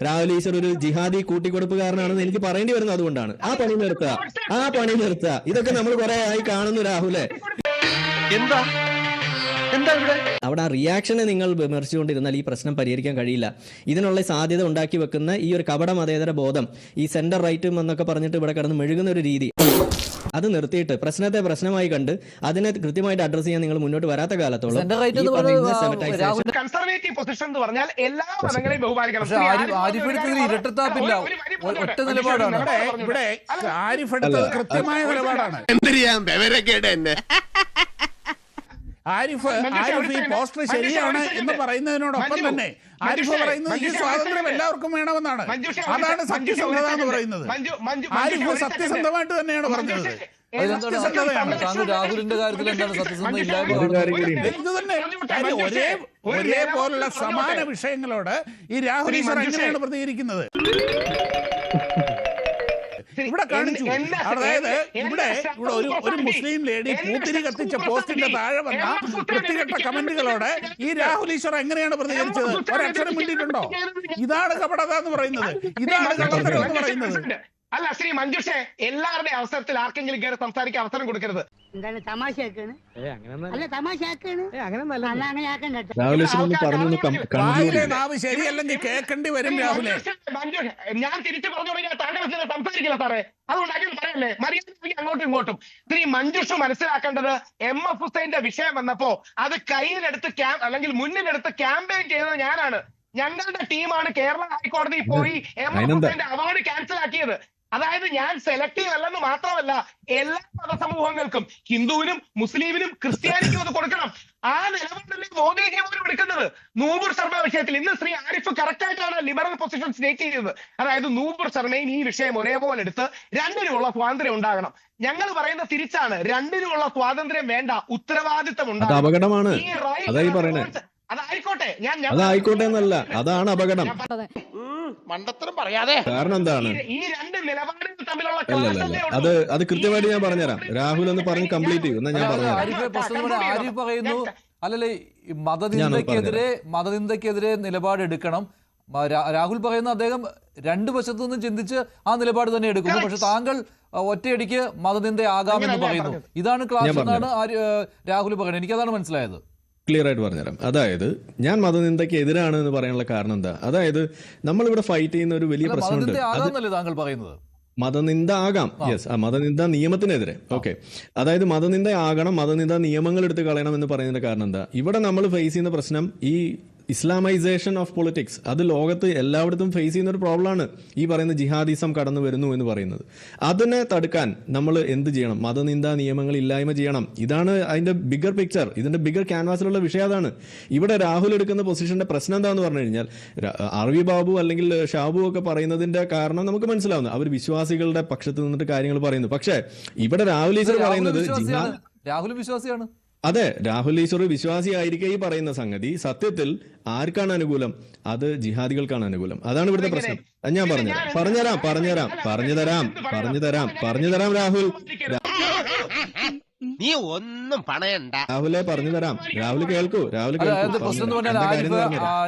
രാഹുൽ ഈശ്വർ ഒരു ജിഹാദി കൂട്ടിക്കൊടുപ്പുകാരനാണെന്ന് എനിക്ക് പറയേണ്ടി വരുന്നത് അതുകൊണ്ടാണ്. ആ പണി നിർത്തുക. ഇതൊക്കെ നമ്മൾ കുറെ ആയി കാണുന്നു രാഹുലെ. അവിടെ ആ റിയാക്ഷനെ നിങ്ങൾ വിമർശിച്ചുകൊണ്ടിരുന്നാൽ ഈ പ്രശ്നം പരിഹരിക്കാൻ കഴിയില്ല. ഇതിനുള്ള സാധ്യത ഉണ്ടാക്കി വെക്കുന്ന ഈ ഒരു കപട മതേതര ബോധം, ഈ സെന്റർ റൈറ്റും എന്നൊക്കെ പറഞ്ഞിട്ട് ഇവിടെ കിടന്ന് മെഴുകുന്ന ഒരു രീതി, അത് നിർത്തിയിട്ട് പ്രശ്നത്തെ പ്രശ്നമായി കണ്ട് അതിനെ കൃത്യമായിട്ട് അഡ്രസ് ചെയ്യാൻ നിങ്ങൾ മുന്നോട്ട് വരാത്ത കാലത്തോളം കൺസർവേറ്റീവ് പൊസിഷൻ എന്ന് പറഞ്ഞാൽ എല്ലാ മതങ്ങളെയും ബഹുമാനിക്കണം. ഇരട്ടത്താപ്പില്ല, ഒറ്റ നിലപാടാണ് ഇവിടെ. കൃത്യമായ നിലപാടാണ്. ആരിഫ് ഈ പോസ്റ്റർ ശരിയാണ് എന്ന് പറയുന്നതിനോടൊപ്പം തന്നെ ആരിഫ് പറയുന്നത് ഈ സ്വാതന്ത്ര്യം എല്ലാവർക്കും വേണമെന്നാണ്. അതാണ് സത്യസന്ധത എന്ന് പറയുന്നത്. ആരിഫ് സത്യസന്ധമായിട്ട് തന്നെയാണ് പറഞ്ഞത്. താങ്കൾ രാഹുലിന്റെ കാര്യത്തിൽ എന്താണ് സത്യസന്ധത ഇല്ലായ്മ? ഇത് തന്നെ ഒരേപോലുള്ള സമാന വിഷയങ്ങളോട് ഈ രാഹുൽ ഈശ്വർ എങ്ങനെയാണ് പ്രതികരിക്കുന്നത്? ഇവിടെ കാണിച്ചു. അതായത് ഇവിടെ ഒരു മുസ്ലിം ലേഡി പൂത്തിരി കത്തിച്ച പോസ്റ്റിന്റെ താഴെ വന്ന വൃത്തികെട്ട കമന്റുകളോട് ഈ രാഹുൽ ഈശ്വർ എങ്ങനെയാണ് പ്രതികരിച്ചത്? ഒരക്ഷരം മിണ്ടിയിട്ടുണ്ടോ? ഇതാണ് കപടത എന്ന് പറയുന്നത്. ഇതാണ് കള്ളത്തരം എന്ന് പറയുന്നത്. അല്ല ശ്രീ മഞ്ജുഷേ, എല്ലാവരുടെയും അവസരത്തിൽ ആർക്കെങ്കിലും കയറി സംസാരിക്കാൻ അവസരം കൊടുക്കരുത്. ശരിയല്ലെങ്കിൽ കേൾക്കേണ്ടി വരും രാഹുലെ. ഞാൻ തിരിച്ചു പറഞ്ഞു താങ്കൾ സംസാരിക്കില്ല സാറേ, അതുകൊണ്ട് അങ്ങനെ പറയല്ലേ. മര്യാദ അങ്ങോട്ടും ഇങ്ങോട്ടും. ശ്രീ മഞ്ജുഷ മനസ്സിലാക്കേണ്ടത് MF ഹുസൈന്റെ വിഷയം വന്നപ്പോ അത് കയ്യിലെടുത്ത് അല്ലെങ്കിൽ മുന്നിലെടുത്ത് ക്യാമ്പയിൻ ചെയ്തത് ഞാനാണ്. ഞങ്ങളുടെ ടീമാണ് കേരള ഹൈക്കോടതിയിൽ പോയി MF ഹുസൈന്റെ അവാർഡ് ക്യാൻസൽ ആക്കിയത്. അതായത് ഞാൻ സെലക്റ്റീവ് അല്ലെന്ന് മാത്രമല്ല, എല്ലാ മതസമൂഹങ്ങൾക്കും, ഹിന്ദുവിനും മുസ്ലിമിനും ക്രിസ്ത്യാനിക്കും അത് കൊടുക്കണം. ആ നിലപാടല്ലേ മോദിജി പോലും എടുക്കുന്നത്. നൂപുർ ശർമ്മ വിഷയത്തിൽ ഇന്ന് ശ്രീ ആരിഫ് കറക്റ്റ് ആയിട്ടാണ് ലിബറൽ പൊസിഷൻ സ്റ്റേറ്റ് ചെയ്തത്. അതായത് നൂപുർ ശർമ്മയും ഈ വിഷയം ഒരേപോലെ എടുത്ത് രണ്ടിനുമുള്ള സ്വാതന്ത്ര്യം ഉണ്ടാകണം. ഞങ്ങൾ പറയുന്ന തിരിച്ചാണ്, രണ്ടിനുമുള്ള സ്വാതന്ത്ര്യം വേണ്ട, ഉത്തരവാദിത്തം ഉണ്ടാകണം. അതായിക്കോട്ടെ, അതായിക്കോട്ടെ എന്നല്ല, അതാണ് അപകടം. മണ്ടത്തരം പറയാതെ. കാരണം എന്താണ്? ഈ രണ്ട് നിലപാടുകൾ തമ്മിലുള്ള അത് കൃത്യമായിട്ട് ഞാൻ പറഞ്ഞുതരാം. രാഹുൽ എന്ന് പറഞ്ഞ് കംപ്ലീറ്റ് ചെയ്യും. ഞാൻ ആരിഫ് പറയുന്നു അല്ലല്ലേ മതനിന്ദക്കെതിരെ നിലപാടെടുക്കണം. രാഹുൽ പറയുന്ന അദ്ദേഹം രണ്ടു വശത്തു നിന്നും ചിന്തിച്ച് ആ നിലപാട് തന്നെ എടുക്കുന്നു. പക്ഷെ താങ്കൾ ഒറ്റയടിക്ക് മതനിന്ദയാകാമെന്ന് പറയുന്നു. ഇതാണ് ക്ലാസ് എന്നാണ് രാഹുൽ പറയുന്നത്. എനിക്കതാണ് മനസ്സിലായത്. ക്ലിയർ ആയിട്ട് പറഞ്ഞുതരാം. അതായത് ഞാൻ മതനിന്ദയ്ക്ക് എതിരാണ് എന്ന് പറയാനുള്ള കാരണം എന്താ? അതായത് നമ്മളിവിടെ ഫൈറ്റ് ചെയ്യുന്ന ഒരു വലിയ പ്രശ്നമുണ്ട്. താങ്കൾ പറയുന്നത് മതനിന്ദ ആകാം, യെസ്, മതനിന്ദ നിയമത്തിനെതിരെ. ഓക്കെ, അതായത് മതനിന്ദ ആകണം, മതനിന്ദ നിയമങ്ങൾ എടുത്ത് കളയണം എന്ന് പറയുന്നതിന്റെ കാരണം എന്താ? ഇവിടെ നമ്മൾ ഫേസ് ചെയ്യുന്ന പ്രശ്നം ഈ ഇസ്ലാമൈസേഷൻ ഓഫ് പൊളിറ്റിക്സ്. അത് ലോകത്ത് എല്ലായിടത്തും ഫേസ് ചെയ്യുന്ന ഒരു പ്രോബ്ലമാണ്. ഈ പറയുന്ന ജിഹാദിസം കടന്നു വരുന്നു എന്ന് പറയുന്നത്. അതിനെ തടുക്കാൻ നമ്മൾ എന്ത് ചെയ്യണം? മതനിന്ദ നിയമങ്ങൾ ഇല്ലായ്മ ചെയ്യണം. ഇതാണ് അതിന്റെ ബിഗർ പിക്ചർ. ഇതിന്റെ ബിഗർ ക്യാൻവാസിലുള്ള വിഷയം അതാണ്. ഇവിടെ രാഹുൽ എടുക്കുന്ന പൊസിഷന്റെ പ്രശ്നം എന്താന്ന് പറഞ്ഞു കഴിഞ്ഞാൽ, RV ബാബു അല്ലെങ്കിൽ ഷാബു ഒക്കെ പറയുന്നതിന്റെ കാരണം നമുക്ക് മനസ്സിലാവുന്നു. അവർ വിശ്വാസികളുടെ പക്ഷത്ത് നിന്നിട്ട് കാര്യങ്ങൾ പറയുന്നു. പക്ഷേ ഇവിടെ രാഹുൽ ഈശ്വർ പറയുന്നത് രാഹുൽ വിശ്വാസിയാണ്. അതെ, രാഹുൽ ഈശ്വർ വിശ്വാസിയായിരിക്കെ ഈ പറയുന്ന സംഗതി സത്യത്തിൽ ആർക്കാണ് അനുകൂലം? അത് ജിഹാദികൾക്കാണ് അനുകൂലം. അതാണ് ഇവിടുത്തെ പ്രശ്നം. ഞാൻ പറഞ്ഞുതരാം രാഹുൽ. നീ ഒന്നും പണയണ്ട രാഹുലെ പറഞ്ഞുതരാം. രാഹുൽ കേൾക്കൂ.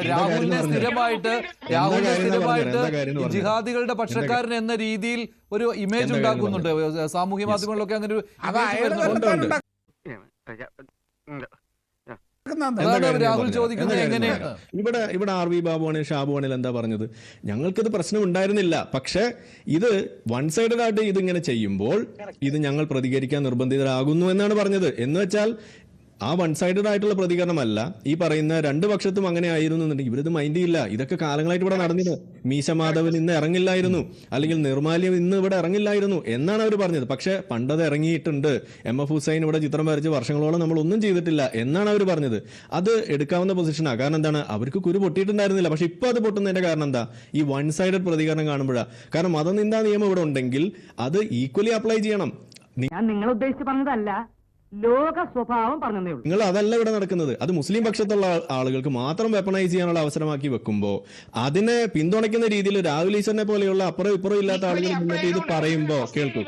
രാഹുലിനെ സ്ഥിരമായിട്ട് ജിഹാദികളുടെ പക്ഷക്കാരൻ എന്ന രീതിയിൽ ഒരു ഇമേജ് ഉണ്ടാക്കുന്നുണ്ട് സാമൂഹ്യ മാധ്യമങ്ങളിലൊക്കെ. അങ്ങനെ ഒരു രാഹുൽ ചോദിക്കുന്നത് എങ്ങനെയാണ്? ഇവിടെ RV ബാബു ആണെങ്കിൽ ഷാബു ആണെങ്കിൽ എന്താ പറഞ്ഞത്? ഞങ്ങൾക്കിത് പ്രശ്നം ഉണ്ടായിരുന്നില്ല, പക്ഷെ ഇത് വൺ സൈഡഡ് ആയിട്ട് ഇതിങ്ങനെ ചെയ്യുമ്പോൾ ഇത് ഞങ്ങൾ പ്രതികരിക്കാൻ നിർബന്ധിതരാകുന്നു എന്നാണ് പറഞ്ഞത്. എന്ന് വെച്ചാൽ ആ വൺ സൈഡഡ് ആയിട്ടുള്ള പ്രതികരണമല്ല. ഈ പറയുന്ന രണ്ട് പക്ഷത്തും അങ്ങനെ ആയിരുന്നു എന്നുണ്ടെങ്കിൽ ഇവരിത് മൈൻഡ് ചെയ്യില്ല. ഇതൊക്കെ കാലങ്ങളായിട്ട് ഇവിടെ നടന്നിരുന്നു. മീശമാധവൻ ഇന്ന് ഇറങ്ങില്ലായിരുന്നു, അല്ലെങ്കിൽ നിർമാല്യം ഇന്ന് ഇവിടെ ഇറങ്ങില്ലായിരുന്നു എന്നാണ് അവർ പറഞ്ഞത്. പക്ഷെ പണ്ടത് ഇറങ്ങിയിട്ടുണ്ട്. MF ഹുസൈൻ ഇവിടെ ചിത്രം വരച്ച് വർഷങ്ങളോളം നമ്മൾ ഒന്നും ചെയ്തിട്ടില്ല എന്നാണ് അവർ പറഞ്ഞത്. അത് എടുക്കാവുന്ന പൊസിഷനാണ്. കാരണം എന്താണ്? അവർക്ക് കുരു പൊട്ടിയിട്ടുണ്ടായിരുന്നില്ല. പക്ഷെ ഇപ്പൊ അത് പൊട്ടുന്നതിന്റെ കാരണം എന്താ? ഈ വൺ സൈഡഡ് പ്രതികരണം കാണുമ്പോഴാണ്. കാരണം മതനിന്ദാ നിയമം ഇവിടെ ഉണ്ടെങ്കിൽ അത് ഈക്വലി അപ്ലൈ ചെയ്യണം. ഞാൻ നിങ്ങളെ ഉദ്ദേശിച്ച് പറഞ്ഞതല്ല, ലോക സ്വഭാവം പറഞ്ഞതേ ഉള്ളൂ. നിങ്ങൾ അതല്ല ഇവിടെ നടക്കുന്നത്. അത് മുസ്ലിം പക്ഷത്തുള്ള ആളുകൾക്ക് മാത്രം വെപ്പണൈസ് ചെയ്യാനുള്ള അവസരമാക്കി വെക്കുമ്പോൾ അതിനെ പിന്തുണയ്ക്കുന്ന രീതിയിൽ രാഹുൽ ഈശ്വറിനെ പോലെയുള്ള അപ്പുറം ഇപ്പുറം ഇല്ലാത്ത ആളുകൾ മുന്നിട്ട് ഇത് പറയുമ്പോ കേൾക്കൂ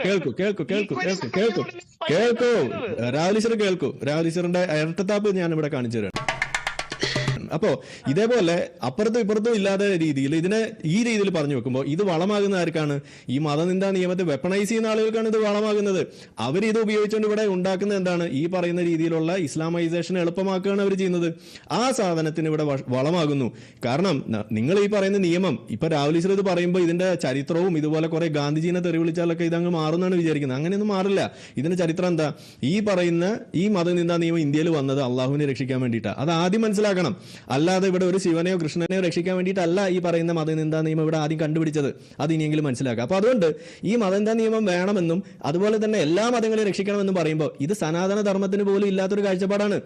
രാഹുൽ ഈശ്വർ കേൾക്കൂ. രാഹുൽ ഈശ്വറിന്റെ ഇരട്ടത്താപ്പ് ഞാൻ ഇവിടെ കാണിച്ചു തരാം. അപ്പോ ഇതേപോലെ അപ്പുറത്തും ഇപ്പുറത്തും ഇല്ലാത്ത രീതിയിൽ ഇതിനെ ഈ രീതിയിൽ പറഞ്ഞു വെക്കുമ്പോൾ ഇത് വളമാകുന്ന ആർക്കാണ്? ഈ മതനിന്ദാ നിയമത്തെ വെപ്പണൈസ് ചെയ്യുന്ന ആളുകൾക്കാണ് ഇത് വളമാകുന്നത്. അവർ ഇത് ഉപയോഗിച്ചുകൊണ്ട് ഇവിടെ ഉണ്ടാക്കുന്നത് എന്താണ്? ഈ പറയുന്ന രീതിയിലുള്ള ഇസ്ലാമൈസേഷൻ എളുപ്പമാക്കുകയാണ് അവർ ചെയ്യുന്നത്. ആ സാധനത്തിന് ഇവിടെ വളമാകുന്നു. കാരണം നിങ്ങൾ ഈ പറയുന്ന നിയമം ഇപ്പൊ രാഹുൽ ഈശ്വർ ഇത് പറയുമ്പോൾ ഇതിന്റെ ചരിത്രവും ഇതുപോലെ കുറെ ഗാന്ധിജീനെ തെറി വിളിച്ചാലൊക്കെ ഇതങ്ങ് മാറുന്നാണ് വിചാരിക്കുന്നത്. അങ്ങനെയൊന്നും മാറില്ല. ഇതിന്റെ ചരിത്രം എന്താ? ഈ പറയുന്ന ഈ മതനിന്ദാ നിയമം ഇന്ത്യയിൽ വന്നത് അള്ളാഹുവിനെ രക്ഷിക്കാൻ വേണ്ടിയിട്ടാണ്. അത് ആദ്യം മനസ്സിലാക്കണം. അല്ലാതെ ഇവിടെ ഒരു ശിവനെയോ കൃഷ്ണനെയോ രക്ഷിക്കാൻ വേണ്ടിയിട്ടല്ല ഈ പറയുന്ന മതനിന്ദാ നിയമം ഇവിടെ ആദ്യം കണ്ടുപിടിച്ചത്. അത് ഇനിയെങ്കിലും മനസ്സിലാക്കുക. അപ്പൊ അതുകൊണ്ട് ഈ മതനിന്ദാ നിയമം വേണമെന്നും അതുപോലെ തന്നെ എല്ലാ മതങ്ങളെയും രക്ഷിക്കണമെന്നും പറയുമ്പോൾ ഇത് സനാതന ധർമ്മത്തിന് പോലും ഇല്ലാത്തൊരു കാഴ്ചപ്പാടാണ്.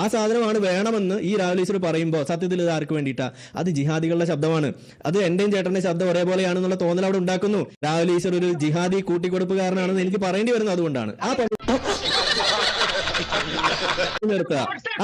ആ സാധനമാണ് വേണമെന്ന് ഈ രാഹുൽ ഈശ്വർ പറയുമ്പോൾ സത്യത്തിൽ ഇത് ആർക്ക് വേണ്ടിയിട്ടാ? അത് ജിഹാദികളുടെ ശബ്ദമാണ്. അത് എന്റെയും ചേട്ടന്റെ ശബ്ദം ഒരേപോലെയാണെന്നുള്ള തോന്നൽ അവിടെ ഉണ്ടാക്കുന്നു. രാഹുൽ ഈശ്വർ ഒരു ജിഹാദി കൂട്ടിക്കൊടുപ്പുകാരനാണെന്ന് എനിക്ക് പറയേണ്ടി വരുന്നത് അതുകൊണ്ടാണ്.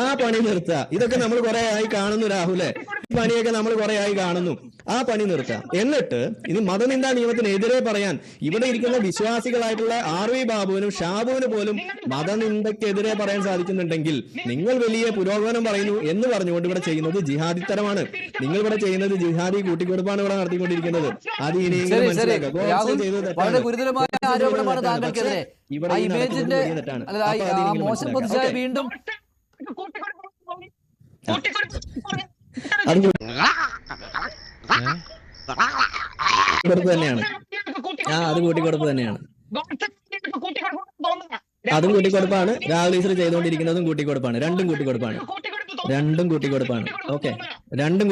ആ പണി നിർത്തുക. ഇതൊക്കെ നമ്മൾ കുറെ ആയി കാണുന്നു രാഹുലെ. ഈ പണിയൊക്കെ നമ്മൾ കുറെ ആയി കാണുന്നു. ആ പണി നിർത്തുക. എന്നിട്ട് ഇനി മതനിന്ദാ നിയമത്തിനെതിരെ പറയാൻ ഇവിടെ ഇരിക്കുന്ന വിശ്വാസികളായിട്ടുള്ള RV ബാബുവിനും ഷാബുവിന് പോലും മതനിന്ദക്കെതിരെ പറയാൻ സാധിക്കുന്നുണ്ടെങ്കിൽ നിങ്ങൾ വലിയ പുരോഗമനം പറയുന്നു എന്ന് പറഞ്ഞുകൊണ്ട് ഇവിടെ ചെയ്യുന്നത് ജിഹാദിത്തരമാണ്. നിങ്ങൾ ഇവിടെ ചെയ്യുന്നത് ജിഹാദി കൂട്ടിക്കൊടുപ്പാണ് ഇവിടെ നടത്തിക്കൊണ്ടിരിക്കുന്നത്. അത് ഇനിയെങ്കിലും മനസ്സിലാക്കുക. വളരെ ഗുരുതരമായ ആരോപണമാണ് താങ്കൾക്കെതിരെ. മോശം പ്രതിച്ഛായ വീണ്ടും തന്നെയാണ്. അത് കൂട്ടിക്കൊടുപ്പ് തന്നെയാണ്. അതും കൂട്ടിക്കൊടുപ്പാണ്. രാഹുൽ ഈശ്വർ ചെയ്തുകൊണ്ടിരിക്കുന്നതും കൂട്ടിക്കൊടുപ്പാണ്. രണ്ടും കൂട്ടിക്കൊടുപ്പാണ്. ഓക്കെ, രണ്ടും കൂട്ടിക്കൊടുപ്പാണ്. രണ്ടും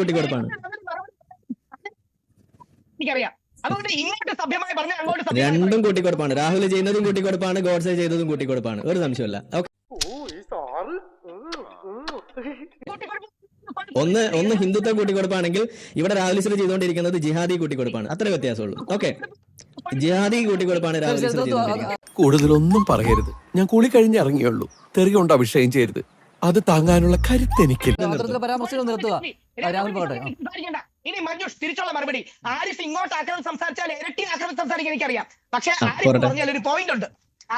കൂട്ടിക്കൊടുപ്പാണ്. രാഹുൽ ചെയ്യുന്നതും കൂട്ടിക്കൊടുപ്പാണ്. ഗോഡ്സെ ചെയ്തതും കൂട്ടിക്കൊടുപ്പാണ്. ഒരു സംശയമല്ല. ഒന്ന് ഹിന്ദുത്വ കൂട്ടിക്കൊടുപ്പാണെങ്കിൽ ഇവിടെ രാഹുൽ ഈശ്വർ ചെയ്തുകൊണ്ടിരിക്കുന്നത് ജിഹാദി കൂട്ടിക്കൊടുപ്പാണ്. അത്ര വ്യത്യാസമുള്ളൂ. ഓക്കെ, ജിഹാദി കൂട്ടിക്കൊടുപ്പാണ് രാഹുൽ ഈശ്വർ ചെയ്തുകൊണ്ടിരിക്കുന്നത്. കൂടുതലൊന്നും പറയരുത്. ഞാൻ കുളി കഴിഞ്ഞ് ഇറങ്ങിയുള്ളൂ. തെറി കൊണ്ട് അഭിഷേകം ചെയ്യരുത്. അത് താങ്ങാനുള്ള കരുത്ത് എനിക്കില്ല. പരാമർശങ്ങൾ നിർത്തുക. രാഹുൽ പറയട്ടെ. ഇനി മഞ്ജുഷ് തിരിച്ചുള്ള മറുപടി. ആരിഫ് ഇങ്ങോട്ട് ആക്രമണം സംസാരിച്ചാൽ ഇരട്ടി ആക്രമണം സംസാരിക്കാൻ എനിക്കറിയാം. പക്ഷെ ആരിഫ് പറഞ്ഞാൽ ഒരു പോയിന്റ് ഉണ്ട്.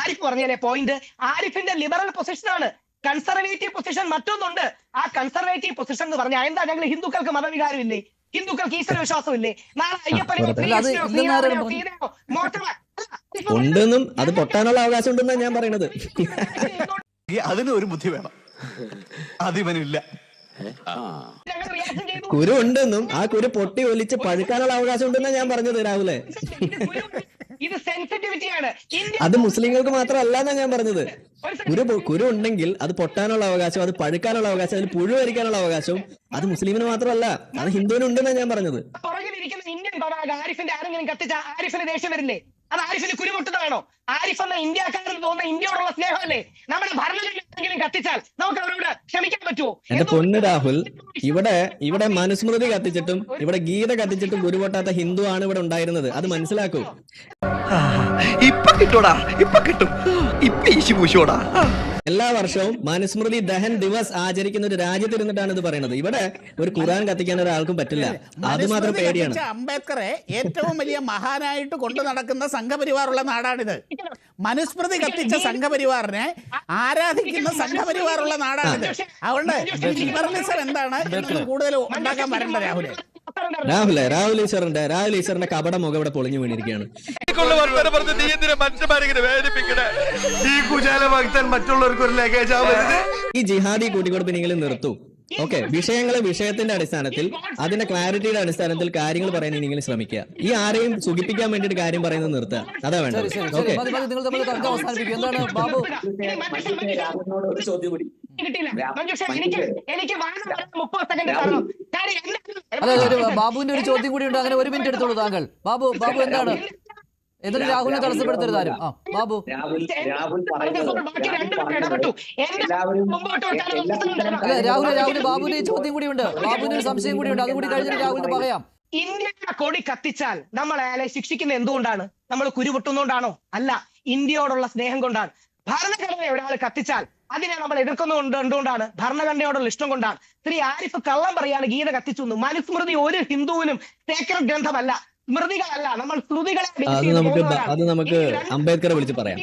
ആരിഫ് പറഞ്ഞാലേ പോയിന്റ് ആരിഫിന്റെ ലിബറൽ പൊസിഷനാണ്. കൺസർവേറ്റീവ് പൊസിഷൻ മറ്റൊന്നുണ്ട്. ആ കൺസർവേറ്റീവ് പൊസിഷൻ എന്ന് പറഞ്ഞാൽ എന്താ? ഞങ്ങൾ ഹിന്ദുക്കൾക്ക് മതവികാരമില്ലേ? ഹിന്ദുക്കൾക്ക് ഈശ്വര വിശ്വാസമില്ലേ? നാളെ ഉണ്ടെന്നും അത് പൊട്ടാനുള്ള അവകാശം ഉണ്ടെന്നാണ് ഞാൻ പറയുന്നത്. അതിന് ഒരു ബുദ്ധി വേണം. അതിവനില്ല. കുരു ഉണ്ടെന്നും ആ കുരു പൊട്ടി ഒലിച്ച് പഴുക്കാനുള്ള അവകാശം ഉണ്ടെന്നാണ് ഞാൻ പറഞ്ഞത് രാഹുലെ. ഇത് സെൻസിറ്റിവിറ്റിയാണ്. അത് മുസ്ലിങ്ങൾക്ക് മാത്രമല്ല എന്നാ ഞാൻ പറഞ്ഞത്. കുരു ഉണ്ടെങ്കിൽ അത് പൊട്ടാനുള്ള അവകാശം, അത് പഴുക്കാനുള്ള അവകാശം, അതിൽ പുഴു വരിക്കാനുള്ള അവകാശവും അത് മുസ്ലിമിന് മാത്രമല്ല, അത് ഹിന്ദുവിന് ഉണ്ടെന്നാണ് ഞാൻ പറഞ്ഞത്. പുറകിലിരിക്കുന്ന ഇന്ത്യൻ പതാക ആരിഫിന്റെ ആരെങ്കിലും കത്തിച്ച ആരിഫിന് ദേഷ്യം വരില്ലേ? അത് ആരിഫിന് കുരുപൊട്ടുന്നതാണോ? ആരിഫ് എന്ന ഇന്ത്യക്കാരന് തോന്നുന്ന ഇന്ത്യയോടുള്ള സ്നേഹമല്ലേ? നമ്മുടെ ഭരണഘടനയെങ്കിലും കത്തിച്ചാൽ നമുക്ക് അവരോട് ക്ഷമിക്കാൻ പറ്റുമോ? എന്റെ പൊന്ന് രാഹുൽ, ഇവിടെ മനുസ്മൃതി കത്തിച്ചിട്ടും ഇവിടെ ഗീത കത്തിച്ചിട്ടും കുരുപൊട്ടാത്ത ഹിന്ദു ആണ് ഇവിടെ ഉണ്ടായിരുന്നത്. അത് മനസ്സിലാക്കൂ. ഇപ്പൊ കിട്ടൂടാ, ഇപ്പൊ കിട്ടും. ഇപ്പൊ ഈശി പൂശോടാ. എല്ലാ വർഷവും മനുസ്മൃതി ദഹൻ ദിവസ് ആചരിക്കുന്ന ഒരു രാജ്യത്തിരുന്നിട്ടാണ് ഇത് പറയുന്നത്. ഇവിടെ ഒരു ഖുർആൻ കത്തിക്കാൻ ഒരാൾക്കും പറ്റില്ല. അത് മാത്രം പേടിയാണ്. അംബേദ്കറെ ഏറ്റവും വലിയ മഹാനായിട്ട് കൊണ്ടു നടക്കുന്ന സംഘപരിവാറുള്ള നാടാണിത്. മനുസ്മൃതി കത്തിച്ച സംഘപരിവാറിനെ ആരാധിക്കുന്ന സംഘപരിവാറുള്ള നാടാണിത്. അതുകൊണ്ട് ലിബറലിസം എന്താണ് കൂടുതൽ ഉണ്ടാക്കാൻ വരേണ്ട രാഹുൽ ഈശ്വറിന്റെ കപട മുഖം ഇവിടെ പൊളിഞ്ഞു വീണിരിക്കുകയാണ്. ഈ ജിഹാദി കൂട്ടിക്കൊടുപ്പിനെങ്കിലും നിർത്തൂ. ഓക്കെ, വിഷയങ്ങളെ വിഷയത്തിന്റെ അടിസ്ഥാനത്തിൽ അതിന്റെ ക്ലാരിറ്റിയുടെ അടിസ്ഥാനത്തിൽ കാര്യങ്ങൾ പറയുന്നതിനെങ്കിലും ശ്രമിക്കുക. ഈ ആരെയും സുഖിപ്പിക്കാൻ വേണ്ടിയിട്ട് കാര്യം പറയുന്നത് നിർത്തുക. അതാ വേണ്ടത്. ഓക്കെ, ബാബുവിന്റെ ഒരു ചോദ്യം കൂടി ഉണ്ട്. അങ്ങനെ ഒരു മിനിറ്റ് എടുത്തോളൂ താങ്കൾ. ബാബു എന്താണ്? എന്നിട്ട് രാഹുലിനെ തടസ്സപ്പെടുത്തരുതാരും. ബാബു, രാഹുൽ ബാബുവിന്റെ ചോദ്യം കൂടി ഉണ്ട്. ബാബുവിന്റെ ഒരു സംശയം കൂടി ഉണ്ട്. അതുകൂടി കഴിഞ്ഞിട്ട് രാഹുലിന് പറയാം. ഇന്ത്യയുടെ കൊടി കത്തിച്ചാൽ നമ്മൾ അയാളെ ശിക്ഷിക്കുന്ന എന്തുകൊണ്ടാണ്? നമ്മൾ കുരുപൊട്ടുന്നോണ്ടാണോ? അല്ല, ഇന്ത്യയോടുള്ള സ്നേഹം കൊണ്ടാണ്. ഭരണഘടന ഒരാൾ കത്തിച്ചാൽ അതിനെ നമ്മൾ എതിർക്കുന്നത് എന്തുകൊണ്ടാണ്? ഭരണഘടനയോടുള്ള ഇഷ്ടം കൊണ്ടാണ്. ശ്രീ ആരിഫ് കള്ളം പറയാണ് ഗീത കത്തിച്ചു. മനുസ്മൃതി ഒരു ഹിന്ദുവിനും സേക്രഡ് ഗ്രന്ഥമല്ല, സ്മൃതികളല്ല, നമ്മൾ ശ്രുതികളെ. അത് നമുക്ക് അംബേദ്കറെ വിളിച്ച് പറയാം.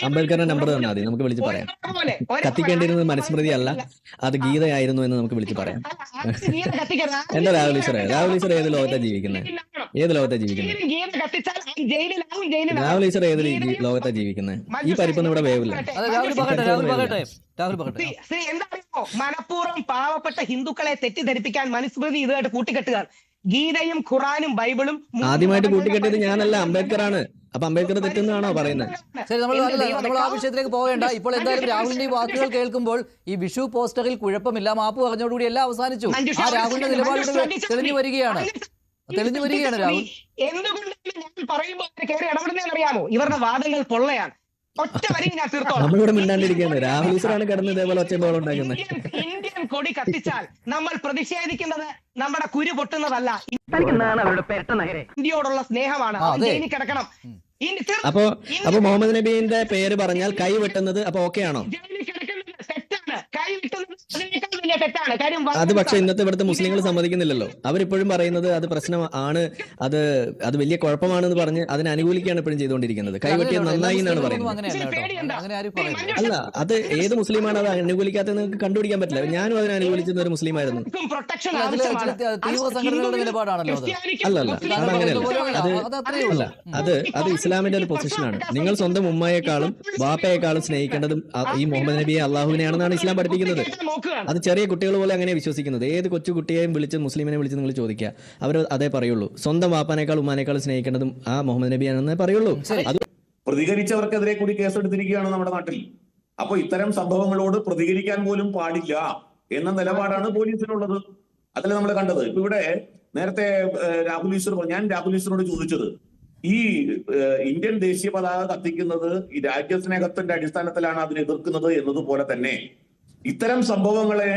അംബേദ്കറിന്റെ നമ്പർ തന്നാൽ മതി, നമുക്ക് വിളിച്ച് പറയാം. കത്തിക്കേണ്ടിരുന്നത് മനുസ്മൃതി അല്ല, അത് ഗീതയായിരുന്നു എന്ന് നമുക്ക് വിളിച്ച് പറയാം. എന്താ രാഹുൽ ഈശ്വർ ഏത് ലോകത്താ ജീവിക്കുന്നത്? ഏത് ലോകത്താ ജീവിക്കുന്നത്? രാഹുൽ ഈശ്വർ ഏത് ലോകത്താ ജീവിക്കുന്നത്? ഈ പരിപ്പൊന്നും ഇവിടെ വേവില്ല. മനഃപൂർവ്വം പാവപ്പെട്ട ഹിന്ദുക്കളെ തെറ്റിദ്ധരിപ്പിക്കാൻ മനുസ്മൃതി ഇതുമായിട്ട് കൂട്ടിക്കെട്ടുക. ഗീതയും ഖുറാനും ബൈബിളും ആദ്യമായിട്ട് കൂട്ടിക്കെട്ടിയത് ഞാനല്ല, അംബേദ്കറാണ്. അപ്പൊ അംബേദ്കർ തെറ്റെന്നാണോ പറയുന്നത്? ശരി, നമ്മൾ ആ വിഷയത്തിലേക്ക് പോകേണ്ട. ഇപ്പോൾ എന്തായാലും രാഹുലിന്റെ ഈ വാക്കുകൾ കേൾക്കുമ്പോൾ ഈ വിഷു പോസ്റ്ററിൽ കുഴപ്പമില്ല, മാപ്പ് പറഞ്ഞോടുകൂടി എല്ലാം അവസാനിച്ചു. ആ രാഹുലിന്റെ നിലപാടുകൾ തെളിഞ്ഞു വരികയാണ് രാഹുൽ. എന്തുകൊണ്ടാണ് ഞാൻ പറയുമ്പോൾ കയറി ഇടപെടുന്നതെന്നറിയാമോ? ഇവരുടെ വാദങ്ങൾ പൊള്ളയാണ്. ഒറ്റ വരി ഞാൻ തീർത്തോളാം. നമ്മളിവിടെ മിണ്ടാണ്ടിരിക്കുന്നത് രാഹുൽ ഈശ്വറാണ് കിടന്ന് ഇതേപോലെ ഒച്ചബോളം ഉണ്ടാക്കുന്നത്. ഇന്ത്യൻ കൊടി കത്തിച്ചാൽ നമ്മൾ പ്രതിഷേധിക്കുന്നത് നമ്മുടെ കുരു പൊട്ടുന്നതല്ല, ഇന്ത്യയോടുള്ള സ്നേഹമാണ്. ജയിലിൽ കിടക്കണം. അപ്പൊ മുഹമ്മദ് നബീന്റെ പേര് പറഞ്ഞാൽ കൈ വെട്ടുന്നത് അപ്പൊ ഓക്കെ ആണോ? ജയിലിൽ കിടക്കുന്നത് തെറ്റാണ്. കൈ വെട്ടുന്നത് അതിനേക്കാൾ വലിയ തെറ്റാണ്. കാര്യം അത് പക്ഷെ ഇന്നത്തെ ഇവിടുത്തെ മുസ്ലിങ്ങൾ സമ്മതിക്കുന്നില്ലല്ലോ. അവരിപ്പോഴും പറയുന്നത് അത് പ്രശ്നമാണ്, അത് വലിയ കുഴപ്പമാണെന്ന് പറഞ്ഞ് അതിനെ അനുകൂലിക്കുകയാണ് എപ്പോഴും ചെയ്തുകൊണ്ടിരിക്കുന്നത്. കൈവെട്ടിയത് നന്നായി എന്നാണ് പറയുന്നത്. അല്ല, അത് ഏത് മുസ്ലിമാണ് അത് അനുകൂലിക്കാത്തത് നിങ്ങൾക്ക് കണ്ടുപിടിക്കാൻ പറ്റില്ല. ഞാനും അതിനെ അനുകൂലിച്ചിരുന്ന ഒരു മുസ്ലിമായിരുന്നു. അല്ലല്ല, അതങ്ങനെയല്ല. അത് ഇസ്ലാമിന്റെ ഒരു പൊസിഷനാണ്. നിങ്ങൾ സ്വന്തം ഉമ്മയെക്കാളും വാപ്പയെക്കാളും സ്നേഹിക്കേണ്ടതും ഈ മുഹമ്മദ് നബിയെ അള്ളാഹുവിനെയാണെന്നാണ് ഇസ്ലാം പഠിപ്പിക്കുന്നത്. അത് ചെറിയ കുട്ടികൾ പോലെ അങ്ങനെ വിശ്വസിക്കുന്നത്. ഏത് കൊച്ചു കുട്ടിയെയും വിളിച്ച് മുസ്ലിമിനെ വിളിച്ച് നിങ്ങൾ ചോദിക്കുക, അവർ അതേ പറയുള്ളൂ. സ്വന്തം വാപ്പാനേക്കാൾ ഉമ്മാനേക്കാളും സ്നേഹിക്കേണ്ടതും ആ മുഹമ്മദ് നബിയാണെന്നേ പറയുള്ളൂ. അത് പ്രതികരിച്ചവർക്കെതിരെ കൂടി കേസെടുത്തിരിക്കുകയാണ് നമ്മുടെ നാട്ടിൽ. അപ്പൊ ഇത്തരം സംഭവങ്ങളോട് പ്രതികരിക്കാൻ പോലും പാടില്ല എന്ന നിലപാടാണ് പോലീസിനുള്ളത്. അതല്ല നമ്മൾ കണ്ടത്. ഇപ്പൊ ഇവിടെ നേരത്തെ രാഹുൽ ഈശ്വറോട് ചോദിച്ചത്, ഈ ഇന്ത്യൻ ദേശീയ പതാക കത്തിക്കുന്നത് ഈ രാജ്യസ്നേഹത്തിന്റെ അടിസ്ഥാനത്തിലാണ് അതിനെ എതിർക്കുന്നത് എന്നതുപോലെ തന്നെ ഇത്തരം സംഭവങ്ങളെ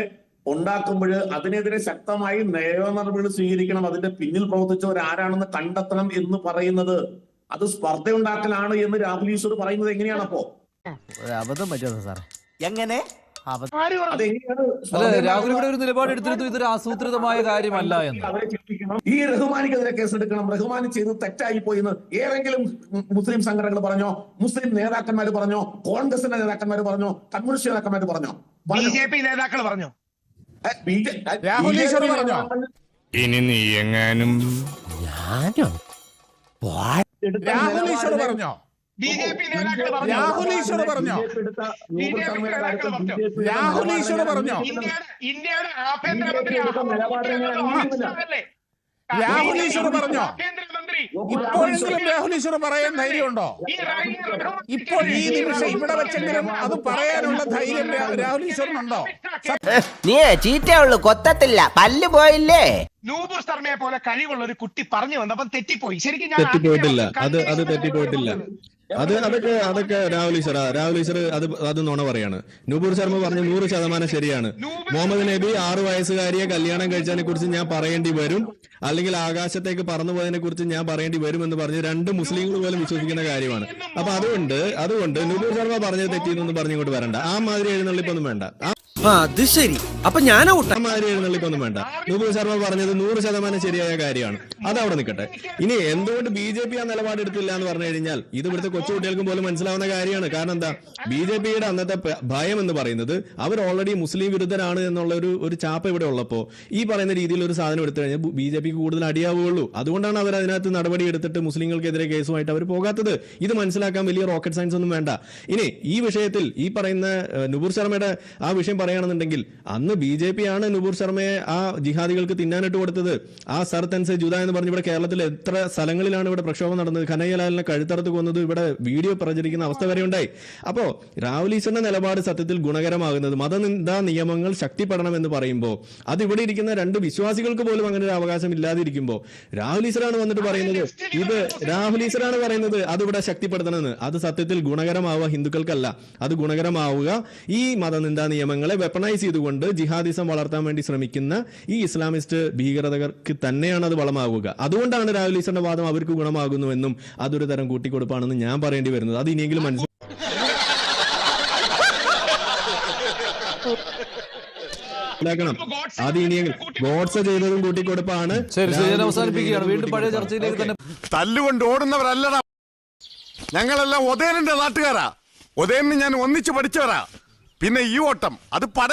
ഉണ്ടാക്കുമ്പോൾ അതിനെതിരെ ശക്തമായി നിയമനടപടികൾ സ്വീകരിക്കണം, അതിന്റെ പിന്നിൽ പ്രവർത്തിച്ചവർ ആരാണെന്ന് കണ്ടെത്തണം എന്ന് പറയുന്നത് അത് സ്പർദ്ധയുണ്ടാക്കലാണ് എന്ന് രാഹുൽ ഈശ്വർ പറയുന്നത് എങ്ങനെയാണ്? അപ്പോ അബദ്ധം പറ്റുമോ സാർ? എങ്ങനെ രാഹുൽ ഇവിടെ ഒരു നിലപാട് എടുത്തിരുന്നു, ഇതൊരു ആസൂത്രിതമായ കാര്യമല്ല എന്ന്. അവരെ ചിന്തിക്കണം. ഈ റഹ്മാനിക്കെതിരെ കേസെടുക്കണം, റഹ്മാൻ ചെയ്ത് തെറ്റായി പോയിന്ന് ഏതെങ്കിലും മുസ്ലിം സംഘടനകൾ പറഞ്ഞോ? മുസ്ലിം നേതാക്കന്മാർ പറഞ്ഞോ? കോൺഗ്രസിന്റെ നേതാക്കന്മാർ പറഞ്ഞോ? കമ്മ്യൂണിസ്റ്റ് നേതാക്കന്മാർ പറഞ്ഞോ? BJP നേതാക്കൾ പറഞ്ഞോ? രാഹുൽ ഈശ്വർ പറഞ്ഞോ? ഇനി നീ എങ്ങാനും രാഹുൽ ഈശ്വർ പറഞ്ഞോ? BJP നേതാക്കൾ പറഞ്ഞോ? രാഹുൽ ഈശ്വർ പറഞ്ഞോ? രാഹുൽ ഈശ്വർ പറഞ്ഞോ? ഇന്ത്യയുടെ ആഭ്യന്തരമന്ത്രി രാഹുൽ ഈശ്വർ പറഞ്ഞോ? ഇപ്പോഴെങ്കിലും രാഹുൽ ഈശ്വർ പറയാൻ ധൈര്യമുണ്ടോ? ഇപ്പോൾ ഈ നിമിഷം ഇവിടെ വെച്ചെങ്കിലും അത് പറയാനുള്ള ധൈര്യം രാഹുൽ ഈശ്വറിനുണ്ടോ? നീ ചീറ്റുള്ളൂ, കൊത്തത്തില്ല, പല്ല് പോയില്ലേ? നൂപുർ ശർമ്മയെ പോലെ കഴിവുള്ള ഒരു കുട്ടി പറഞ്ഞു വന്നപ്പം തെറ്റിപ്പോയി. ശരിക്കും തെറ്റിപ്പോയിട്ടില്ല, അത് തെറ്റിപ്പോയിട്ടില്ല. അതൊക്കെ രാഹുൽ ഈശ്വർ അത് നുണ പറയാണ്. നൂപുർ ശർമ്മ പറഞ്ഞു 100% ശരിയാണ്. മുഹമ്മദ് നബി 6 വയസ്സുകാരിയെ കല്യാണം കഴിച്ചതിനെ കുറിച്ച് ഞാൻ പറയേണ്ടി വരും, അല്ലെങ്കിൽ ആകാശത്തേക്ക് പറന്നു പോയതിനെ കുറിച്ച് ഞാൻ പറയേണ്ടി വരും എന്ന് പറഞ്ഞ് 2 മുസ്ലിങ്ങൾ പോലും വിശ്വസിക്കുന്ന കാര്യമാണ്. അപ്പൊ അതുകൊണ്ട് നൂപുർ ശർമ്മ പറഞ്ഞത് തെറ്റിയെന്നൊന്നും പറഞ്ഞിങ്ങോട്ട് വരണ്ട. ആ മാതിരി എഴുന്നള്ളിപ്പൊന്നും വേണ്ട. അത് ശരി. അപ്പൊ ഞാൻ മാതിരി എഴുന്നള്ളിപ്പൊന്നും വേണ്ട. നൂപുർ ശർമ്മ പറഞ്ഞത് 100% ശരിയായ കാര്യമാണ്. അതവിടെ നിൽക്കട്ടെ. ഇനി എന്തുകൊണ്ട് BJP ആ നിലപാടെടുത്തില്ല എന്ന് പറഞ്ഞു കഴിഞ്ഞാൽ ഇത് ഇവിടുത്തെ കൊച്ചുകുട്ടികൾക്കും പോലും മനസ്സിലാവുന്ന കാര്യമാണ്. കാരണം എന്താ, BJPയുടെ അന്നത്തെ ഭയം എന്ന് പറയുന്നത് അവർ ഓൾറെഡി മുസ്ലിം വിരുദ്ധരാണ് എന്നുള്ള ഒരു ചാപ്പ ഇവിടെ ഉള്ളപ്പോൾ ഈ പറയുന്ന രീതിയിൽ ഒരു സാധനം എടുത്തു കഴിഞ്ഞാൽ BJPക്ക് കൂടുതൽ അടിയാവുകയുള്ളൂ. അതുകൊണ്ടാണ് അവർ അതിനകത്ത് നടപടി എടുത്തിട്ട് മുസ്ലിങ്ങൾക്കെതിരെ കേസുമായിട്ട് അവർ പോകാത്തത്. ഇത് മനസ്സിലാക്കാൻ വലിയ റോക്കറ്റ് സയൻസ് ഒന്നും വേണ്ട. ഇനി ഈ വിഷയത്തിൽ ഈ പറയുന്ന നൂപുർ ശർമ്മയുടെ ആ വിഷയം പറയുകയാണെന്നുണ്ടെങ്കിൽ അന്ന് BJP ആണ് നൂപുർ ശർമ്മയെ ആ ജിഹാദികൾക്ക് തിന്നാനിട്ട് കൊടുത്തത്. ആ സർ തൻസെ ജുദ എന്ന് പറഞ്ഞ് ഇവിടെ കേരളത്തിൽ എത്ര സ്ഥലങ്ങളിലാണ് ഇവിടെ പ്രക്ഷോഭം നടന്നത്. കനയ്യലാലിനെ കഴുത്തറുത്ത് കൊന്നത് ഇവിടെ വീഡിയോ പ്രചരിക്കുന്ന അവസ്ഥ വരെ ഉണ്ടായി. അപ്പോ രാഹുൽ ഈശ്വറിന്റെ നിലപാട് സത്യത്തിൽ ഗുണകരമാകുന്നത് മതനിന്ദാ നിയമങ്ങൾ ശക്തിപ്പെടണം എന്ന് പറയുമ്പോൾ അത് ഇവിടെ ഇരിക്കുന്ന 2 വിശ്വാസികൾക്ക് പോലും അങ്ങനെ ഒരു അവകാശം ഇല്ലാതിരിക്കുമ്പോൾ രാഹുൽ ഈശ്വറാണ് വന്നിട്ട് പറയുന്നത് അതിവിടെ ശക്തിപ്പെടുത്തണമെന്ന്. അത് സത്യത്തിൽ ഗുണകരമാവുക ഹിന്ദുക്കൾക്കല്ല, അത് ഗുണകരമാവുക ഈ മതനിന്ദാ നിയമങ്ങളെ വെപ്പണൈസ് ചെയ്തുകൊണ്ട് ജിഹാദിസം വളർത്താൻ വേണ്ടി ശ്രമിക്കുന്ന ഈ ഇസ്ലാമിസ്റ്റ് ഭീകരതകർക്ക് തന്നെയാണ് അത് വളമാവുക. അതുകൊണ്ടാണ് രാഹുൽ ഈശ്വറിന്റെ വാദം അവർക്ക് ഗുണമാകുന്നുവെന്നും അതൊരു തരം കൂട്ടിക്കൊടുപ്പാണെന്ന് ഞാൻ പറയേണ്ടി വരുന്നത്. അത് ഇനിയെങ്കിലും മനസ്സിലാക്കണം. അത് ഇനിയെങ്കിലും ഗോഡ്സെ ചെയ്തതും കൂട്ടിക്കൊടുപ്പാണ്. അവസാനിപ്പിക്കുകയാണ്. വീണ്ടും പഴയ ചർച്ചയിലേക്ക് തന്നെ. തല്ലുകൊണ്ട് ഓടുന്നവരല്ലടാ ഞങ്ങളെല്ലാം ഒതേനന്റെ നാട്ടുകാരാ. ഉദയന് ഞാൻ ഒന്നിച്ച് പഠിച്ചവരാ. പിന്നെ ഈ ഓട്ടം അത്